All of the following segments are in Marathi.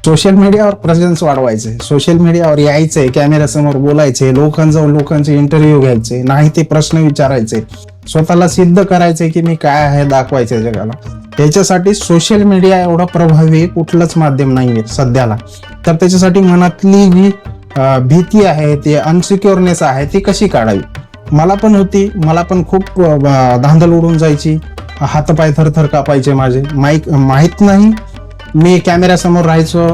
सोशल मीडियावर प्रेझेन्स वाढवायचे, सोशल मीडियावर यायचंय, कॅमेऱ्यासमोर बोलायचे, लोकांचे इंटरव्ह्यू घ्यायचे, नाही ते प्रश्न विचारायचे, स्वतःला सिद्ध करायचे की मी काय आहे दाखवायचे जगाला. त्याच्यासाठी सोशल मीडिया एवढा प्रभावी कुठलंच माध्यम नाहीये सध्याला. तर त्याच्यासाठी मनातली जी भीती आहे, ती अनसिक्युअरनेस आहे, ती कशी काढावी मला पण होती. मला पण खूप धांदल उडून जायची, हातपाय थरथर कापायचे माझे. माहित नाही मी कॅमेऱ्यासमोर राहायचो,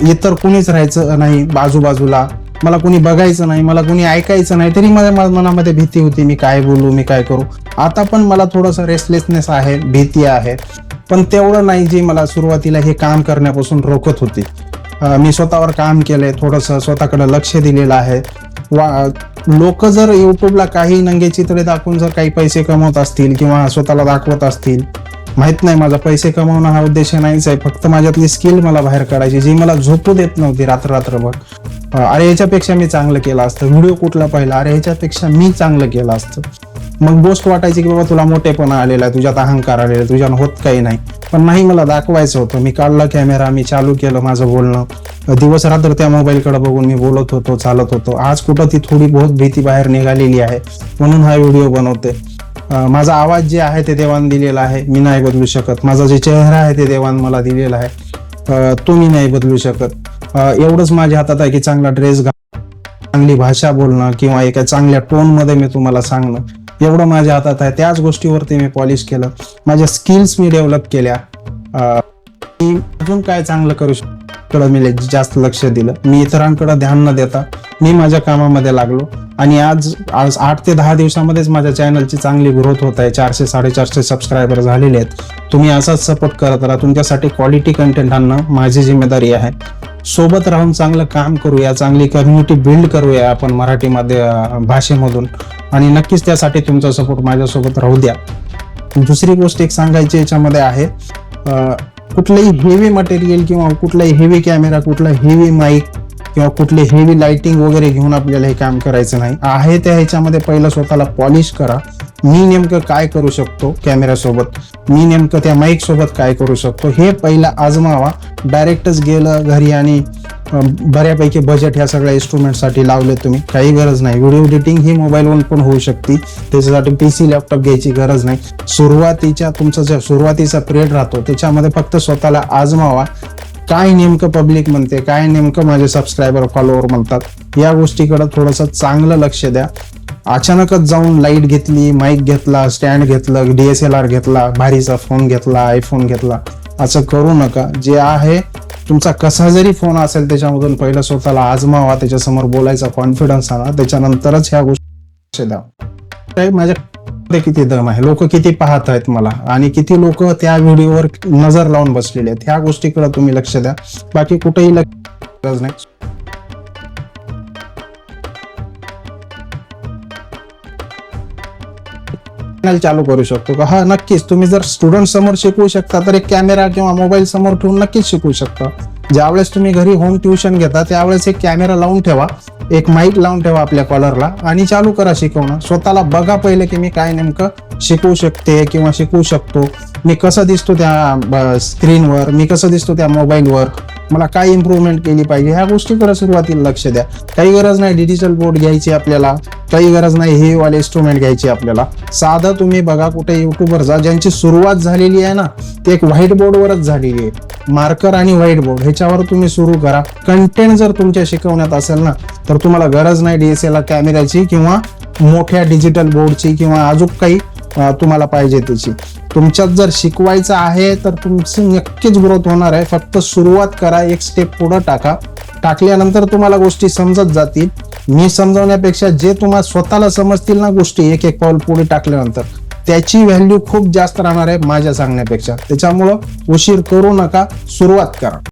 इतर कुणीच राहायचं नाही आजूबाजूला, मला कुणी बघायचं नाही, मला कुणी ऐकायचं नाही, तरी माझ्या मनामध्ये भीती होती मी काय बोलू, मी काय करू. आता पण मला थोडंसं रेस्टलेसनेस आहे, भीती आहे, पण तेवढं नाही जी मला सुरुवातीला हे काम करण्यापासून रोखत होती. मी स्वतःवर काम केलंय, थोडंसं स्वतःकडे लक्ष दिलेलं आहे. लोक जर युट्यूबला काही नंगे चित्रे दाखवून जर काही पैसे कमवत असतील किंवा स्वतःला दाखवत असतील, माहित नाही, माझा पैसे कमवणं हा उद्देश नाहीच आहे. फक्त माझ्यातली स्किल मला बाहेर काढायची, जी मला झोपू देत नव्हती रात्रभर. अरे ह्याच्यापेक्षा मी चांगलं केलं असतं, व्हिडिओ कुठला पाहिला, अरे ह्याच्यापेक्षा मी चांगलं केलं असतं. मग गोष्ट वाटायची की बाबा तुला मोठेपणा आलेला आहे, तुझ्यात अहंकार आलेला आहे, तुझ्यानं होत काही नाही. पण नाही, मला दाखवायचं होतं. मी काढला कॅमेरा, मी चालू केलं माझं बोलणं. दिवस रात्र त्या मोबाईलकडे बघून मी बोलत होतो, चालत होतो. आज कुठं ती थोडी बहुत भीती बाहेर निघालेली आहे, म्हणून हा व्हिडिओ बनवते. माझा आवाज जे आहे ते देवान दिलेला आहे, मी नाही बदलू शकत. माझा जे चेहरा आहे ते देवान मला दिलेला आहे, तो मी नाही बदलू शकत. एवढंच माझ्या हातात आहे की चांगला ड्रेस घालणं, चांगली भाषा बोलणं किंवा एका चांगल्या टोन मध्ये मी तुम्हाला सांगणं, एवढं माझ्या हातात आहे. त्याच गोष्टीवरती मी पॉलिश केलं, माझ्या स्किल्स मी डेव्हलप केल्या. मी अजून काय चांगलं करू शकतो मी जास्त लक्ष दिलं. मी इतरांकडे ध्यान न देता मी माझ्या कामामध्ये लागलो आणि आज 8 ते 10 दिवसामध्येच माझ्या चॅनलची चांगली ग्रोथ होत आहे. 400-450 सबस्क्रायबर झालेले आहेत. तुम्ही असाच सपोर्ट करत राहा. तुमच्यासाठी क्वालिटी कंटेंट आणणं माझी जिम्मेदारी आहे. सोबत राहून चांगलं काम करूया, चांगली कम्युनिटी बिल्ड करूया आपण मराठीमध्ये भाषेमधून, आणि नक्कीच त्यासाठी तुमचा सपोर्ट माझ्यासोबत राहू द्या. दुसरी गोष्ट एक सांगायची याच्यामध्ये आहे, कुठलंही हेवी मटेरियल किंवा कुठलाही हेवी कॅमेरा, कुठला हेवी माईक किंवा कुठले हेवी लाइटिंग वगैरे घेऊन आपल्याला हे काम करायचं नाही. आहे त्या ह्याच्यामध्ये पहिलं स्वतःला पॉलिश करा. मी नेमकं काय करू शकतो कॅमेऱ्यासोबत, मी नेमकं त्या माईक सोबत काय करू शकतो, हे पहिलं आजमावा. डायरेक्टच गेलं घरी आणि बऱ्यापैकी बजेट ह्या सगळ्या इन्स्ट्रुमेंटसाठी लावले तुम्ही, काही गरज नाही. व्हिडिओ एडिटिंग ही मोबाईलवरून पण होऊ शकते, त्याच्यासाठी PC लॅपटॉप घ्यायची गरज नाही. तुमचा जो सुरुवातीचा पिरियड राहतो त्याच्यामध्ये फक्त स्वतःला आजमावा. काय नेमकं पब्लिक म्हणते, काय नेमकं माझे सबस्क्रायबर फॉलोअर म्हणतात, या गोष्टीकडे थोडंसं चांगलं लक्ष द्या. अचानकच जाऊन लाईट घेतली, माईक घेतला, स्टँड घेतलं, DSLR घेतला, भारीचा फोन घेतला, आयफोन घेतला, असं करू नका. जे आहे तुमचा कसा जरी फोन असेल त्याच्यामधून पहिलं स्वतःला आजमावा, त्याच्यासमोर बोलायचा कॉन्फिडन्स आणा, त्याच्यानंतरच ह्या गोष्टी द्या. माझ्या किती दम आहे, लोक किती पाहत आहेत मला, आणि किती लोक त्या व्हिडिओवर नजर लावून बसलेले आहेत, ह्या गोष्टीकडे तुम्ही लक्ष द्या. बाकी कुठेही गरज नाही. चालू करू शकतो का? हा, नक्कीच. तुम्ही जर स्टुडंट समोर शिकवू शकता तर एक कॅमेरा किंवा मोबाईल समोर ठेवून नक्कीच शिकवू शकता. ज्यावेळेस तुम्ही घरी होम ट्युशन घेता त्यावेळेस एक कॅमेरा लावून ठेवा, एक माईक लावून ठेवा आपल्या कॉलरला आणि चालू करा शिकवणं. स्वतःला बघा पहिले की मी काय नेमकं शिकवू शकते किंवा शिकवू शकतो, मी कसं दिसतो त्या स्क्रीनवर, मी कसं दिसतो त्या मोबाईलवर, मला काय इम्प्रूव्हमेंट केली पाहिजे, ह्या गोष्टीकडे सुरुवातीला लक्ष द्या. काही गरज नाही डिजिटल बोर्ड घ्यायची आपल्याला, काही गरज नाही हे वाले इन्स्ट्रुमेंट घ्यायचे आपल्याला. साधं तुम्ही बघा कुठे युट्यूबवर जा, ज्यांची सुरुवात झालेली आहे ना ते एक व्हाईट बोर्डवरच झालेली आहे, मार्कर आणि व्हाईट बोर्ड, ह्याच्यावर तुम्ही सुरू करा. कंटेंट जर तुमच्या शिकवण्यात असेल ना तर तुम्हाला गरज नाही DSLR कॅमेऱ्याची किंवा मोठ्या डिजिटल बोर्डची किंवा अजून काही तुम्हाला पाहिजे त्याची. तुमच्यात जर शिकवायचं आहे तर तुमची नक्कीच ग्रोथ होणार आहे. फक्त सुरुवात करा, एक स्टेप पुढे टाका, टाकल्यानंतर तुम्हाला गोष्टी समजत जातील. मी समजवण्यापेक्षा जे तुम्हाला स्वतःला समजतील ना गोष्टी, एक एक पाऊल पुढे टाकल्यानंतर त्याची व्हॅल्यू खूप जास्त राहणार आहे माझ्या सांगण्यापेक्षा. त्याच्यामुळं उशीर करू नका, सुरुवात करा.